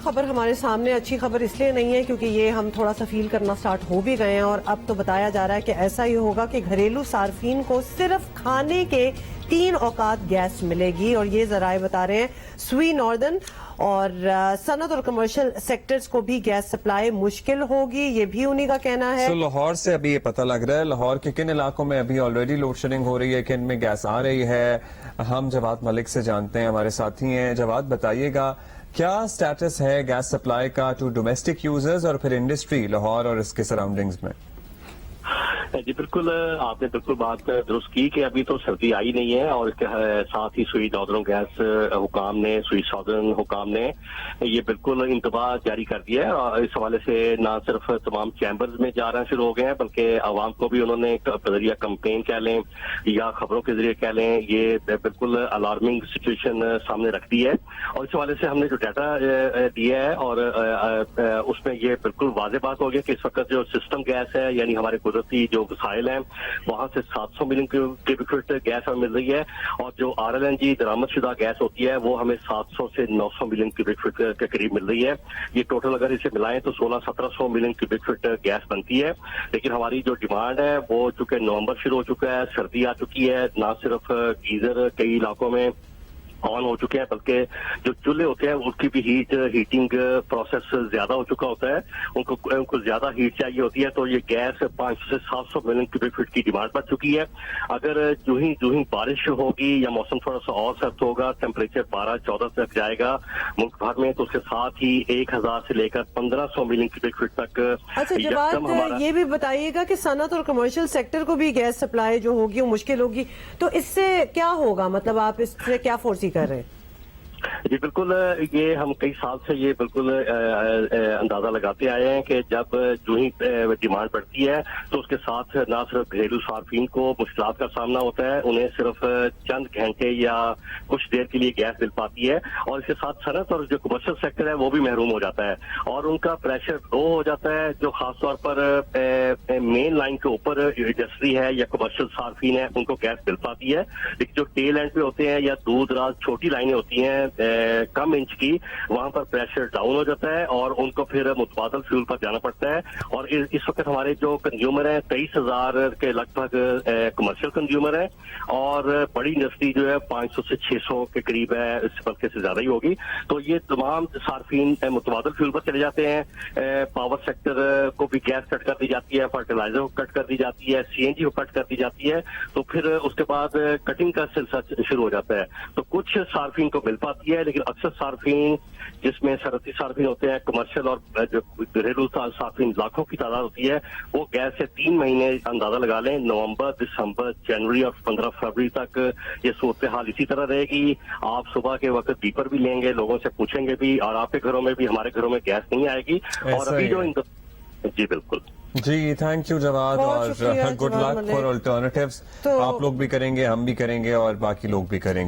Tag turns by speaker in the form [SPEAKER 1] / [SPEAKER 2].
[SPEAKER 1] خبر ہمارے سامنے، اچھی خبر اس لیے نہیں ہے کیونکہ یہ ہم تھوڑا سا فیل کرنا سٹارٹ ہو بھی گئے ہیں، اور اب تو بتایا جا رہا ہے کہ ایسا ہی ہوگا کہ گھریلو صارفین کو صرف کھانے کے 3 اوقات گیس ملے گی، اور یہ ذرائع بتا رہے ہیں سوئی ناردرن اور صنعت اور کمرشل سیکٹرز کو بھی گیس سپلائی مشکل ہوگی، یہ بھی انہی کا کہنا ہے۔
[SPEAKER 2] لاہور سے ابھی یہ پتہ لگ رہا ہے لاہور کے کن علاقوں میں ابھی آلریڈی لوڈ شیڈنگ ہو رہی ہے، کن میں گیس آ رہی ہے، ہم جواد ملک سے جانتے ہیں، ہمارے ساتھی ہیں۔ جواد بتائیے گا کیا سٹیٹس ہے گیس سپلائی کا ٹو ڈومیسٹک یوزرز اور پھر انڈسٹری لاہور اور اس کے سراؤنڈنگز میں؟
[SPEAKER 3] جی بالکل، آپ نے بالکل بات درست کی کہ ابھی تو سردی آئی نہیں ہے، اور اس کے ساتھ ہی سوئی ناردرن گیس حکام نے، سوئی ساؤدرن حکام نے یہ بالکل انتباہ جاری کر دیا ہے، اور اس حوالے سے نہ صرف تمام چیمبرز میں جا رہے شروع ہو گئے ہیں بلکہ عوام کو بھی انہوں نے بذریعہ کمپین کہہ لیں یا خبروں کے ذریعے کہہ لیں، یہ بالکل الارمنگ سچویشن سامنے رکھ دی ہے، اور اس حوالے سے ہم نے جو ڈیٹا دیا ہے اور اس میں یہ بالکل واضح بات ہو گیا کہ اس وقت جو سسٹم گیس ہے، یعنی ہمارے قدرتی جو وسائل ہیں وہاں سے 700 ملین کیوبک فٹ گیس ہمیں مل رہی ہے، اور جو RLNG درآمد شدہ گیس ہوتی ہے وہ ہمیں 700 سے 900 ملین کیوبک فٹ کے قریب مل رہی ہے۔ یہ ٹوٹل اگر اسے ملائیں تو 1600-1700 ملین کیوبک فٹ گیس بنتی ہے، لیکن ہماری جو ڈیمانڈ ہے وہ چونکہ نومبر شروع ہو چکا ہے، سردی آ چکی ہے، نہ صرف گیزر کئی علاقوں میں آن ہو چکے ہیں بلکہ جو چولہے ہوتے ہیں اس کی بھی ہیٹنگ پروسیس زیادہ ہو چکا ہوتا ہے، ان کو زیادہ ہیٹ چاہیے ہوتی ہے، تو یہ گیس 500 سے 700 ملین کیوبک فٹ کی ڈیمانڈ بڑھ چکی ہے۔ اگر جو ہی بارش ہوگی یا موسم تھوڑا سا اور سخت ہوگا، ٹیمپریچر 12-14 تک جائے گا ملک بھر میں، تو اس کے ساتھ ہی 1000 سے لے کر 1500 ملین کیوبک فٹ تک۔
[SPEAKER 1] اچھا جواد، یہ بھی بتائیے گا کہ صنعت اور کمرشل سیکٹر کو بھی گیس سپلائی جو ہوگی وہ مشکل ہوگی، تو اس سے کیا ہوگا؟ مطلب آپ اس سے کیا فورسی کر رہے ہیں؟
[SPEAKER 3] جی بالکل، یہ ہم کئی سال سے یہ بالکل اندازہ لگاتے آئے ہیں کہ جب جو ہی ڈیمانڈ بڑھتی ہے تو اس کے ساتھ نہ صرف گھریلو صارفین کو مشکلات کا سامنا ہوتا ہے، انہیں صرف چند گھنٹے یا کچھ دیر کے لیے گیس مل پاتی ہے، اور اس کے ساتھ صنعت اور جو کمرشل سیکٹر ہے وہ بھی محروم ہو جاتا ہے، اور ان کا پریشر لو ہو جاتا ہے، جو خاص طور پر مین لائن کے اوپر انڈسٹری ہے یا کمرشل صارفین ہے ان کو گیس مل پاتی ہے، لیکن جو ٹیل اینڈ پہ ہوتے ہیں یا دور دراز چھوٹی لائنیں ہوتی ہیں کم انچ کی، وہاں پر پریشر ڈاؤن ہو جاتا ہے اور ان کو پھر متبادل فیول پر جانا پڑتا ہے، اور اس وقت ہمارے جو کنزیومر ہیں 23,000 کے لگ بھگ کمرشل کنزیومر ہیں، اور بڑی انڈسٹری جو ہے 500 سے 600 کے قریب ہے، اس بلکہ سے زیادہ ہی ہوگی، تو یہ تمام صارفین متبادل فیول پر چلے جاتے ہیں۔ پاور سیکٹر کو بھی گیس کٹ کر دی جاتی ہے، فرٹیلائزر کو کٹ کر دی جاتی ہے، CNG کو کٹ کر دی جاتی ہے، تو پھر اس کے بعد کٹنگ کا سلسلہ شروع ہو جاتا ہے، تو کچھ صارفین کو مل پاتی ہے، لیکن اکثر صارفین جس میں صنعتی صارفین ہوتے ہیں، کمرشل اور جو گھریلو صارفین لاکھوں کی تعداد ہوتی ہے، وہ گیس سے 3 مہینے اندازہ لگا لیں، نومبر، دسمبر، جنوری اور 15 فروری تک یہ صورتحال اسی طرح رہے گی۔ آپ صبح کے وقت بیپر بھی لیں گے، لوگوں سے پوچھیں گے بھی، اور آپ کے گھروں میں بھی ہمارے گھروں میں گیس نہیں آئے گی، اور ابھی جو جی بالکل
[SPEAKER 2] جی تھینک یو جواد، اور گڈ لک فار آلٹرنیٹیوز، آپ لوگ بھی کریں گے، ہم بھی کریں گے اور باقی لوگ بھی کریں گے۔